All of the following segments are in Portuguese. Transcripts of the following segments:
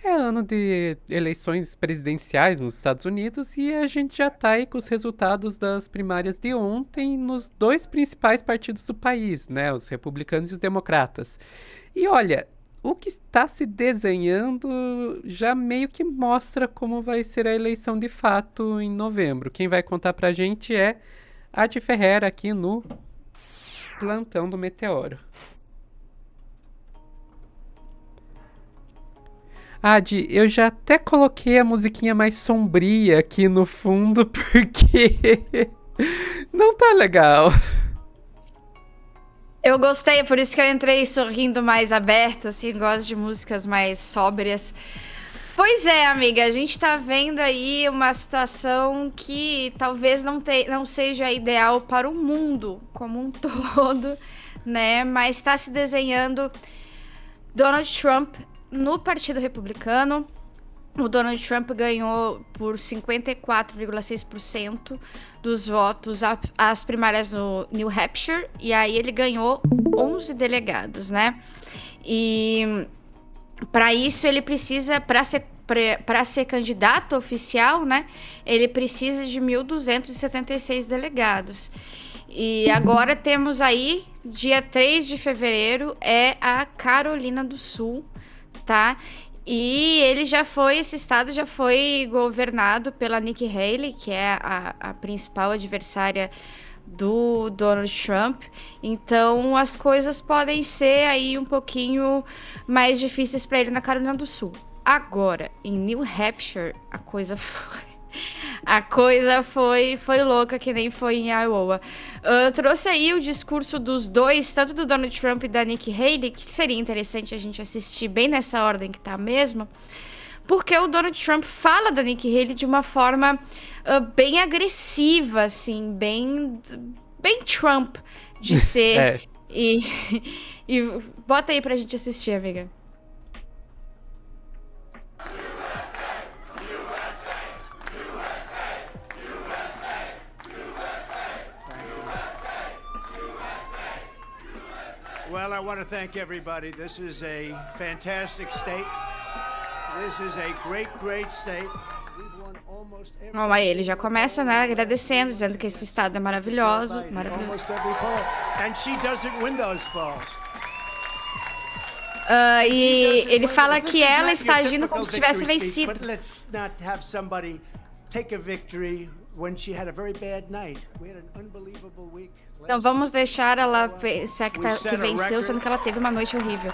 É ano de eleições presidenciais nos Estados Unidos e a gente já tá aí com os resultados das primárias de ontem nos dois principais partidos do país, né? Os republicanos e os democratas. E olha, o que está se desenhando já meio que mostra como vai ser a eleição de fato em novembro. Quem vai contar pra gente é a de Ferreira aqui no Plantão do Meteoro. Adi, eu já até coloquei a musiquinha mais sombria aqui no fundo porque não tá legal. Eu gostei, por isso que eu entrei sorrindo mais aberto, assim, gosto de músicas mais sóbrias. Pois é, amiga, a gente tá vendo aí uma situação que talvez não seja ideal para o mundo como um todo, né? Mas está se desenhando Donald Trump no Partido Republicano. O Donald Trump ganhou por 54,6% dos votos às primárias no New Hampshire, e aí ele ganhou 11 delegados, né? E para isso ele precisa, para ser candidato oficial, né? Ele precisa de 1.276 delegados. E agora temos aí, dia 3 de fevereiro, é a Carolina do Sul, tá? E esse estado já foi governado pela Nikki Haley, que é a principal adversária do Donald Trump. Então as coisas podem ser aí um pouquinho mais difíceis para ele na Carolina do Sul. Agora, em New Hampshire, a coisa foi louca, que nem foi em Iowa. Eu trouxe aí o discurso dos dois, tanto do Donald Trump e da Nikki Haley, que seria interessante a gente assistir bem nessa ordem que tá mesmo, porque o Donald Trump fala da Nikki Haley de uma forma bem agressiva, assim, bem Trump de ser. É, E, e bota aí pra gente assistir, amiga. Well, I want to thank everybody. This is a fantastic state. This is a great, great state. We've won almost every Ó, aí ele já single começa, poll né, in agradecendo, Washington dizendo que esse State. estado é maravilhoso, Biden, maravilhoso. almost every poll. And she doesn't win those polls. E ele fala This que is ela not está your agindo como typical se tivesse victory speech, vencido. But let's not have somebody take a victory when she had a very bad night. We had an unbelievable week. Não vamos deixar ela pensar que venceu, sendo que ela teve uma noite horrível.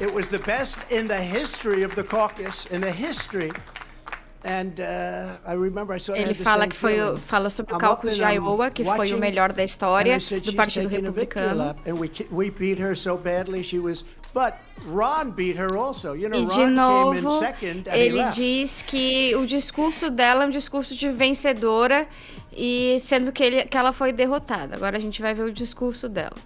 It was the best in the history of the caucus, in the history. And I remember I sort of Ele had the fala same que foi feeling. fala sobre o I'm caucus up de and I'm Iowa, que foi o watching, melhor da and história I said, do "She's Partido taking a victory Republicano. lap." And we beat her so badly. But Ron beat her also. You know, E de Ron came in novo, second and he ele left. diz que o discurso dela é um discurso de vencedora, e sendo que ela foi derrotada. Agora a gente vai ver o discurso dela.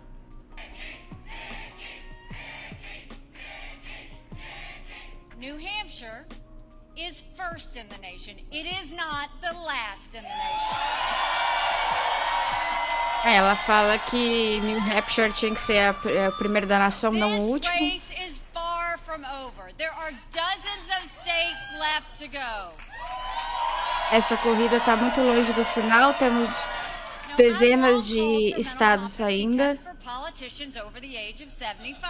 New Hampshire is first in the nation. It is not the last in the nation. Ela fala que New Hampshire tinha que ser o primeiro da nação, não o This último. race is far from over. There are dozens of states left to go. Essa corrida está muito longe do final, temos Now, dezenas I'm all de for estados mental competency ainda. tests for politicians over the age of 75.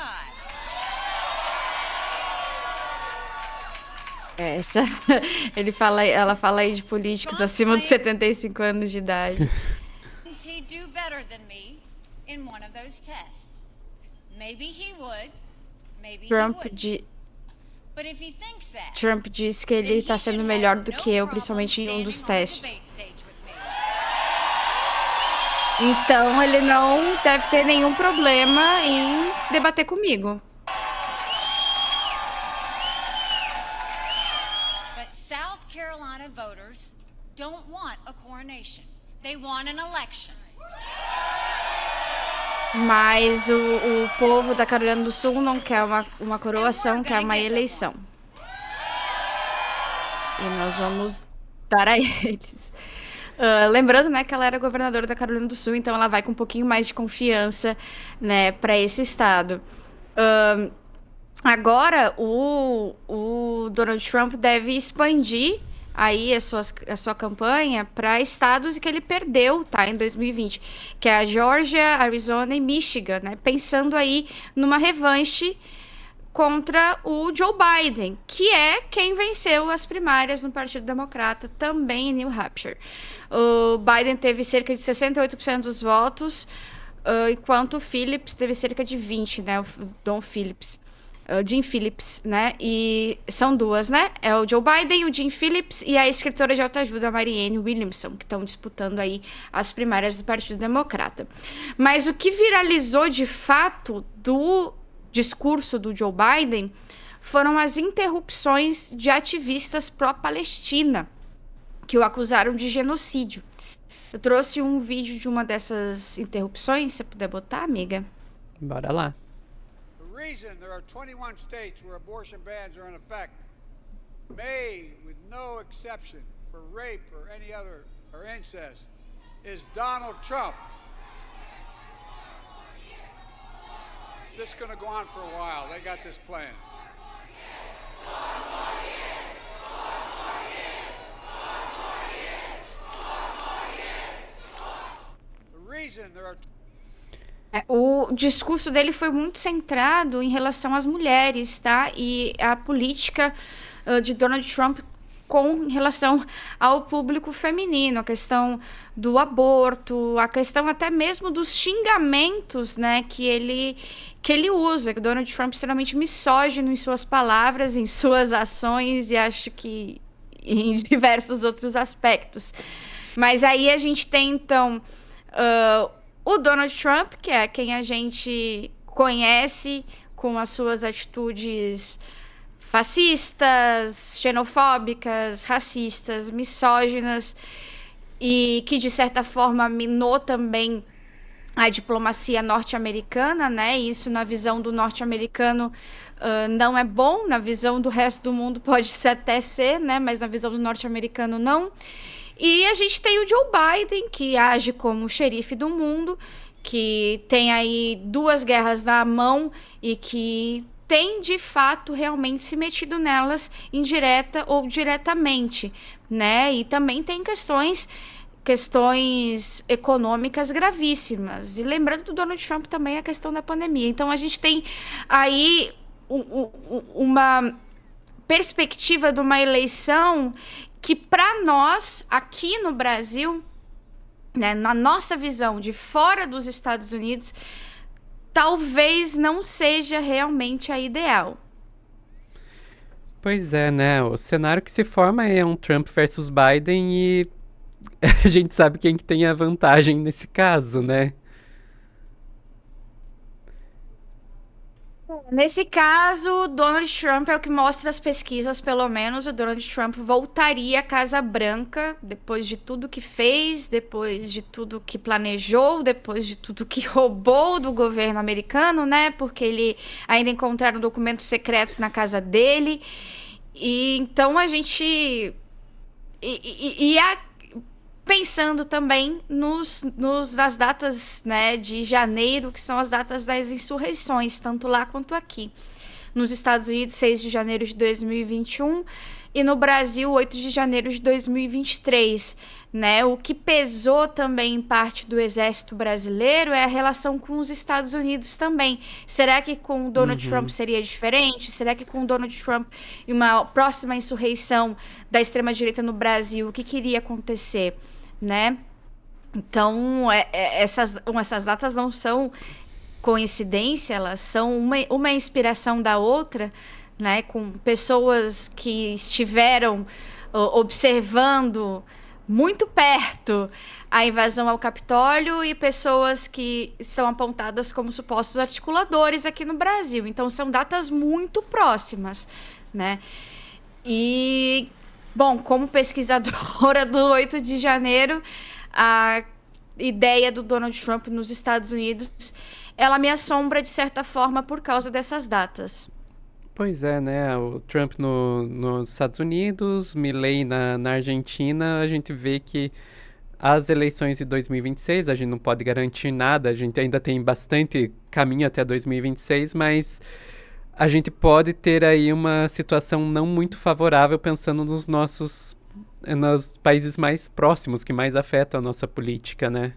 Ela fala aí de políticos acima de 75 anos de idade. Thinks he'd do better than me in one of those tests. Maybe he would. Maybe he Trump, wouldn't. di- But if he thinks that, Trump diz que then ele he está sendo should melhor have do no que eu, problem principalmente em um dos standing on the testes. debate stage with me. Então ele não deve ter nenhum problema em debater comigo. But South Carolina voters don't want a coronation. They want an election. Mas o povo da Carolina do Sul não quer uma coroação, quer uma eleição. E nós vamos dar a eles. Lembrando, né, que ela era governadora da Carolina do Sul, então ela vai com um pouquinho mais de confiança, né, para esse estado. Agora, o Donald Trump deve expandir aí a sua campanha para estados que ele perdeu, tá, em 2020, que é a Geórgia, Arizona e Michigan, né? Pensando aí numa revanche contra o Joe Biden, que é quem venceu as primárias no Partido Democrata, também em New Hampshire. O Biden teve cerca de 68% dos votos, enquanto o Phillips teve cerca de 20%, né? O Jim Phillips, né? E são duas, né? É o Joe Biden, o Jim Phillips e a escritora de autoajuda Marianne Williamson, que estão disputando aí as primárias do Partido Democrata. Mas o que viralizou de fato do discurso do Joe Biden foram as interrupções de ativistas pró-Palestina, que o acusaram de genocídio. Eu trouxe um vídeo de uma dessas interrupções, se você puder botar, amiga. Bora lá. The reason there are 21 states where abortion bans are in effect, made with no exception for rape or any other or incest, is Donald Trump. This is going to go on for a while. They got this plan. The reason there are O discurso dele foi muito centrado em relação às mulheres, tá? E a política de Donald Trump com relação ao público feminino, a questão do aborto, a questão até mesmo dos xingamentos, né, que ele usa. Que Donald Trump é extremamente misógino em suas palavras, em suas ações e acho que em diversos outros aspectos. Mas aí a gente tem, então, o Donald Trump, que é quem a gente conhece com as suas atitudes fascistas, xenofóbicas, racistas, misóginas, e que, de certa forma, minou também a diplomacia norte-americana, né? Isso, na visão do norte-americano, não é bom, na visão do resto do mundo pode até ser, né? Mas na visão do norte-americano, não. E a gente tem o Joe Biden, que age como o xerife do mundo, que tem aí 2 guerras na mão e que tem, de fato, realmente se metido nelas, indireta ou diretamente, né? E também tem questões econômicas gravíssimas. E lembrando do Donald Trump também a questão da pandemia. Então, a gente tem aí uma perspectiva de uma eleição que, para nós, aqui no Brasil, né, na nossa visão de fora dos Estados Unidos, talvez não seja realmente a ideal. Pois é, né? O cenário que se forma é um Trump versus Biden e a gente sabe quem que tem a vantagem nesse caso, né? Nesse caso, Donald Trump é o que mostra as pesquisas, pelo menos. O Donald Trump voltaria à Casa Branca depois de tudo que fez, depois de tudo que planejou, depois de tudo que roubou do governo americano, né? Porque ele ainda encontraram documentos secretos na casa dele. E então a gente pensando também nas datas, né, de janeiro, que são as datas das insurreições, tanto lá quanto aqui. Nos Estados Unidos, 6 de janeiro de 2021 e no Brasil, 8 de janeiro de 2023. Né? O que pesou também em parte do exército brasileiro é a relação com os Estados Unidos também. Será que com o Donald Trump seria diferente? Será que com o Donald Trump e uma próxima insurreição da extrema-direita no Brasil, o que iria acontecer? Né? Então, essas datas não são coincidência, elas são uma inspiração da outra, né? Com pessoas que estiveram observando muito perto a invasão ao Capitólio e pessoas que estão apontadas como supostos articuladores aqui no Brasil. Então, são datas muito próximas, né? E, bom, como pesquisadora do 8 de janeiro, a ideia do Donald Trump nos Estados Unidos, ela me assombra de certa forma por causa dessas datas. Pois é, né? O Trump nos Estados Unidos, Milei na Argentina, a gente vê que as eleições de 2026, a gente não pode garantir nada, a gente ainda tem bastante caminho até 2026, mas a gente pode ter aí uma situação não muito favorável pensando nos países mais próximos, que mais afetam a nossa política, né?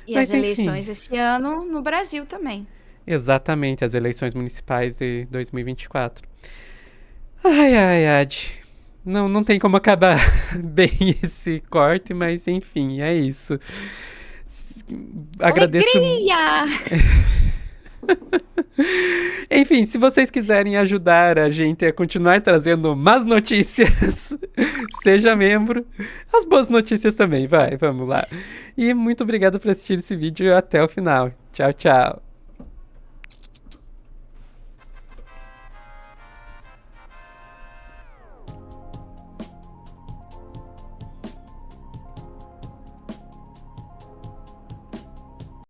E Mas, as eleições enfim. esse ano no Brasil também. Exatamente, as eleições municipais de 2024. Ai, ai, Ad. Não tem como acabar bem esse corte, mas enfim, é isso. Agradeço. Alegria! Enfim, se vocês quiserem ajudar a gente a continuar trazendo más notícias, seja membro. As boas notícias também, vamos lá. E muito obrigado por assistir esse vídeo até o final. Tchau, tchau.